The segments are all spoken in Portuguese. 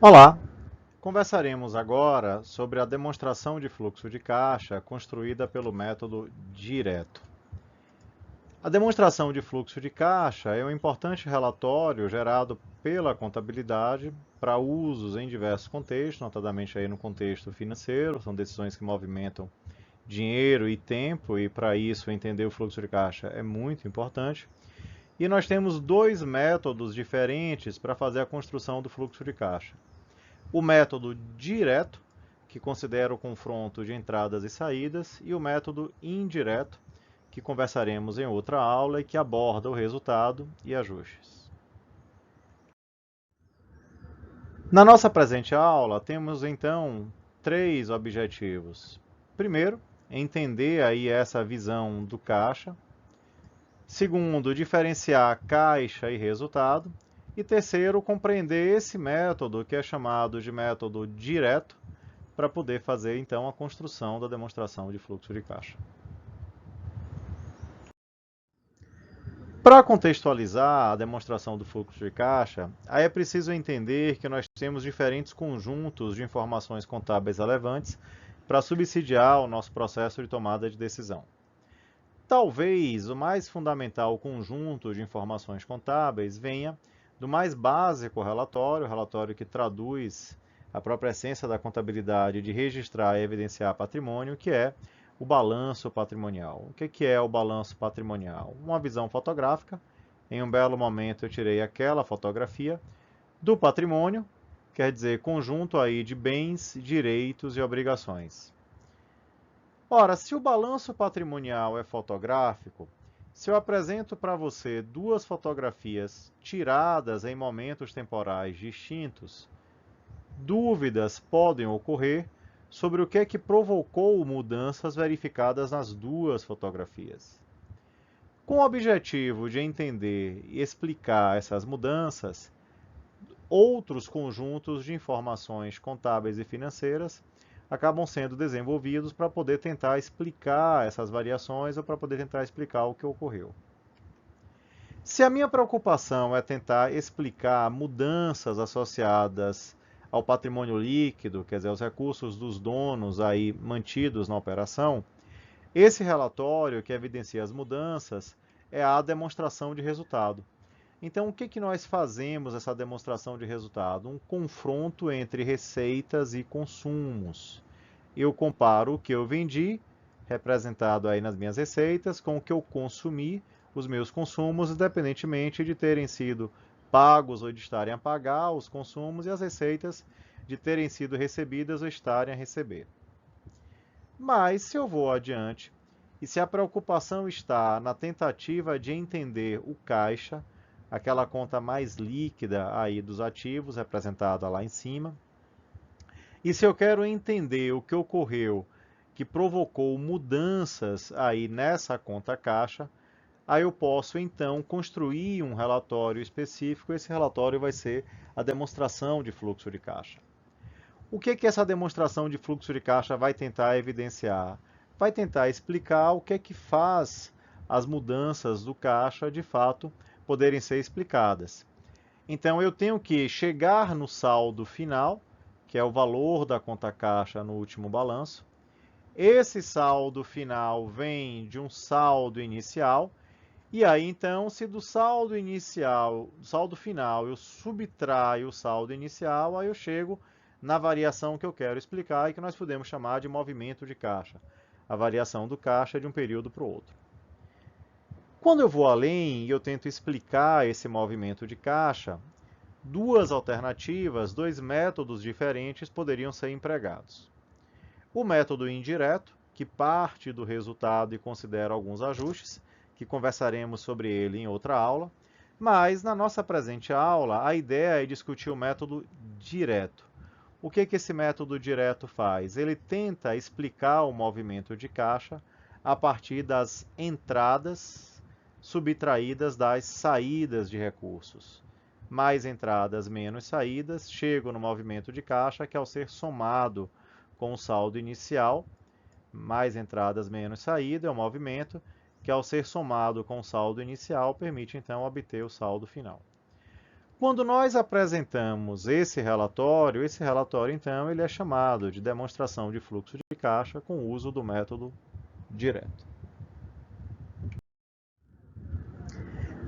Olá! Conversaremos agora sobre a demonstração de fluxo de caixa construída pelo método direto. A demonstração de fluxo de caixa é um importante relatório gerado pela contabilidade para usos em diversos contextos, notadamente aí no contexto financeiro, são decisões que movimentam dinheiro e tempo, e para isso entender o fluxo de caixa é muito importante. E nós temos dois métodos diferentes para fazer a construção do fluxo de caixa. O método direto, que considera o confronto de entradas e saídas, e o método indireto, que conversaremos em outra aula e que aborda o resultado e ajustes. Na nossa presente aula, temos então três objetivos. Primeiro, entender aí essa visão do caixa. Segundo, diferenciar caixa e resultado. E terceiro, compreender esse método que é chamado de método direto, para poder fazer então a construção da demonstração de fluxo de caixa. Para contextualizar a demonstração do fluxo de caixa, aí é preciso entender que nós temos diferentes conjuntos de informações contábeis relevantes para subsidiar o nosso processo de tomada de decisão. Talvez o mais fundamental conjunto de informações contábeis venha do mais básico relatório, o relatório que traduz a própria essência da contabilidade de registrar e evidenciar patrimônio, que é o balanço patrimonial. O que é o balanço patrimonial? Uma visão fotográfica. Em um belo momento eu tirei aquela fotografia do patrimônio, quer dizer, conjunto aí de bens, direitos e obrigações. Ora, se o balanço patrimonial é fotográfico, se eu apresento para você duas fotografias tiradas em momentos temporais distintos, dúvidas podem ocorrer sobre o que é que provocou mudanças verificadas nas duas fotografias. Com o objetivo de entender e explicar essas mudanças, outros conjuntos de informações contábeis e financeiras acabam sendo desenvolvidos para poder tentar explicar essas variações ou para poder tentar explicar o que ocorreu. Se a minha preocupação é tentar explicar mudanças associadas ao patrimônio líquido, quer dizer, aos recursos dos donos aí mantidos na operação, esse relatório que evidencia as mudanças é a demonstração de resultado. Então, o que nós fazemos nessa demonstração de resultado? Um confronto entre receitas e consumos. Eu comparo o que eu vendi, representado aí nas minhas receitas, com o que eu consumi, os meus consumos, independentemente de terem sido pagos ou de estarem a pagar os consumos, e as receitas de terem sido recebidas ou estarem a receber. Mas, se eu vou adiante, e se a preocupação está na tentativa de entender o caixa, aquela conta mais líquida aí dos ativos, representada lá em cima, e se eu quero entender o que ocorreu que provocou mudanças aí nessa conta caixa, aí eu posso então construir um relatório específico. Esse relatório vai ser a demonstração de fluxo de caixa. O que essa demonstração de fluxo de caixa vai tentar evidenciar? Vai tentar explicar o que é que faz as mudanças do caixa de fato poderem ser explicadas. Então eu tenho que chegar no saldo final, que é o valor da conta caixa no último balanço. Esse saldo final vem de um saldo inicial, e aí então, se do saldo inicial, do saldo final, eu subtraio o saldo inicial, aí eu chego na variação que eu quero explicar e que nós podemos chamar de movimento de caixa, a variação do caixa de um período para o outro. Quando eu vou além e eu tento explicar esse movimento de caixa, duas alternativas, dois métodos diferentes poderiam ser empregados. O método indireto, que parte do resultado e considera alguns ajustes, que conversaremos sobre ele em outra aula, mas na nossa presente aula a ideia é discutir o método direto. O que esse método direto faz? Ele tenta explicar o movimento de caixa a partir das entradas subtraídas das saídas de recursos. Mais entradas, menos saídas, chego no movimento de caixa, que ao ser somado com o saldo inicial, mais entradas, menos saída, é o movimento, que ao ser somado com o saldo inicial, permite então obter o saldo final. Quando nós apresentamos esse relatório então ele é chamado de demonstração de fluxo de caixa com o uso do método direto.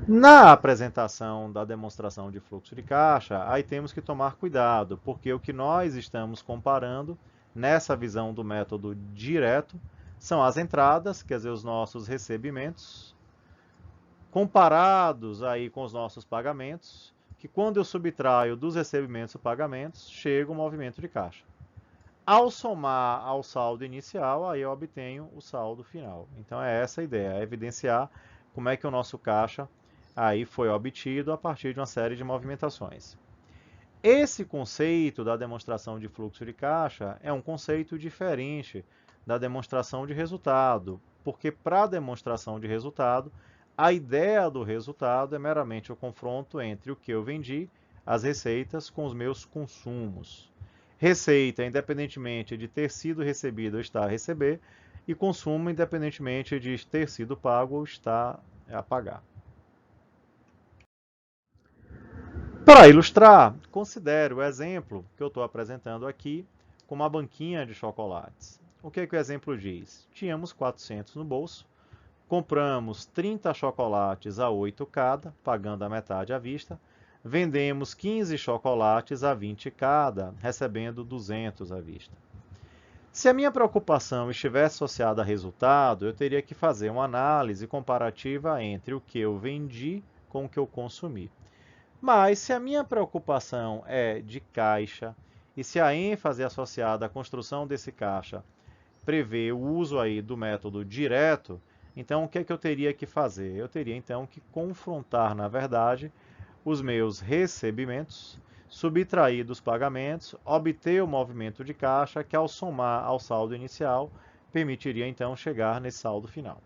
Na apresentação da demonstração de fluxo de caixa, aí temos que tomar cuidado, porque o que nós estamos comparando nessa visão do método direto são as entradas, quer dizer, os nossos recebimentos, comparados aí com os nossos pagamentos, que quando eu subtraio dos recebimentos e pagamentos, chega o movimento de caixa. Ao somar ao saldo inicial, aí eu obtenho o saldo final. Então é essa a ideia, é evidenciar como é que o nosso caixa aí foi obtido a partir de uma série de movimentações. Esse conceito da demonstração de fluxo de caixa é um conceito diferente da demonstração de resultado, porque para a demonstração de resultado, a ideia do resultado é meramente o confronto entre o que eu vendi, as receitas, com os meus consumos. Receita, independentemente de ter sido recebido ou estar a receber, e consumo, independentemente de ter sido pago ou estar a pagar. Para ilustrar, considere o exemplo que eu estou apresentando aqui como uma banquinha de chocolates. O que o exemplo diz? Tínhamos 400 no bolso, compramos 30 chocolates a 8 cada, pagando a metade à vista, vendemos 15 chocolates a 20 cada, recebendo 200 à vista. Se a minha preocupação estivesse associada a resultado, eu teria que fazer uma análise comparativa entre o que eu vendi com o que eu consumi. Mas se a minha preocupação é de caixa, e se a ênfase associada à construção desse caixa prevê o uso aí do método direto, então o que é que eu teria que fazer? Eu teria então que confrontar, na verdade, os meus recebimentos, subtrair dos pagamentos, obter o movimento de caixa que ao somar ao saldo inicial, permitiria então chegar nesse saldo final.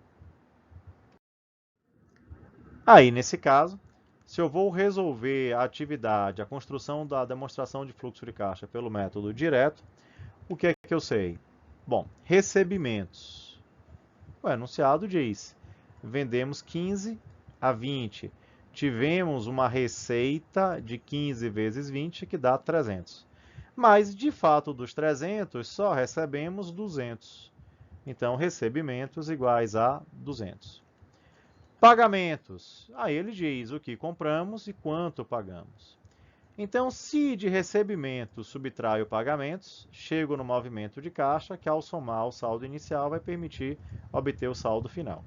Aí, nesse caso, se eu vou resolver a atividade, a construção da demonstração de fluxo de caixa pelo método direto, o que é que eu sei? Bom, recebimentos. O enunciado diz: vendemos 15 a 20. Tivemos uma receita de 15 vezes 20, que dá 300. Mas, de fato, dos 300, só recebemos 200. Então, recebimentos iguais a 200. Pagamentos. Aí ele diz o que compramos e quanto pagamos. Então, se de recebimento subtraio pagamentos, chego no movimento de caixa, que ao somar o saldo inicial vai permitir obter o saldo final.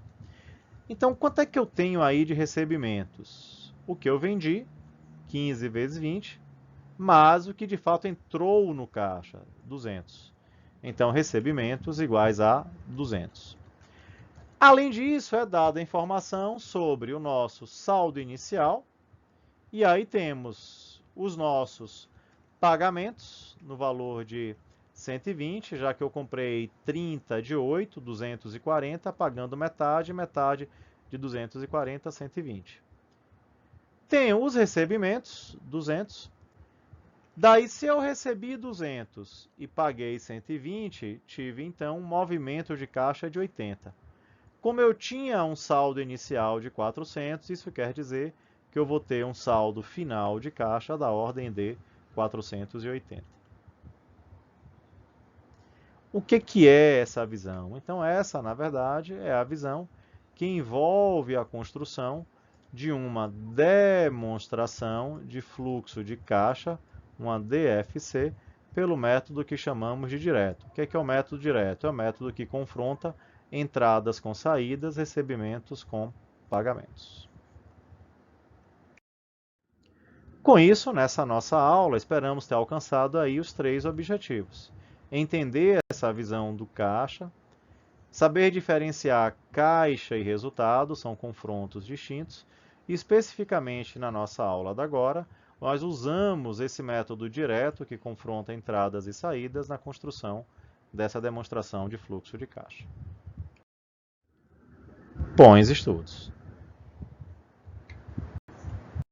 Então, quanto é que eu tenho aí de recebimentos? O que eu vendi, 15 vezes 20, mais o que de fato entrou no caixa, 200. Então, recebimentos iguais a 200. Além disso, é dada a informação sobre o nosso saldo inicial, e aí temos os nossos pagamentos no valor de 120, já que eu comprei 30 de 8, 240, pagando metade, metade de 240, 120. Tenho os recebimentos, 200. Daí, se eu recebi 200 e paguei 120, tive então um movimento de caixa de 80. Como eu tinha um saldo inicial de 400, isso quer dizer que eu vou ter um saldo final de caixa da ordem de 480. O que é essa visão? Então, essa, na verdade, é a visão que envolve a construção de uma demonstração de fluxo de caixa, uma DFC, pelo método que chamamos de direto. O que é o método direto? É o método que confronta entradas com saídas, recebimentos com pagamentos. Com isso, nessa nossa aula, esperamos ter alcançado aí os 3 objetivos. Entender essa visão do caixa, saber diferenciar caixa e resultado, são confrontos distintos, e especificamente na nossa aula da agora, nós usamos esse método direto que confronta entradas e saídas na construção dessa demonstração de fluxo de caixa. Bons estudos!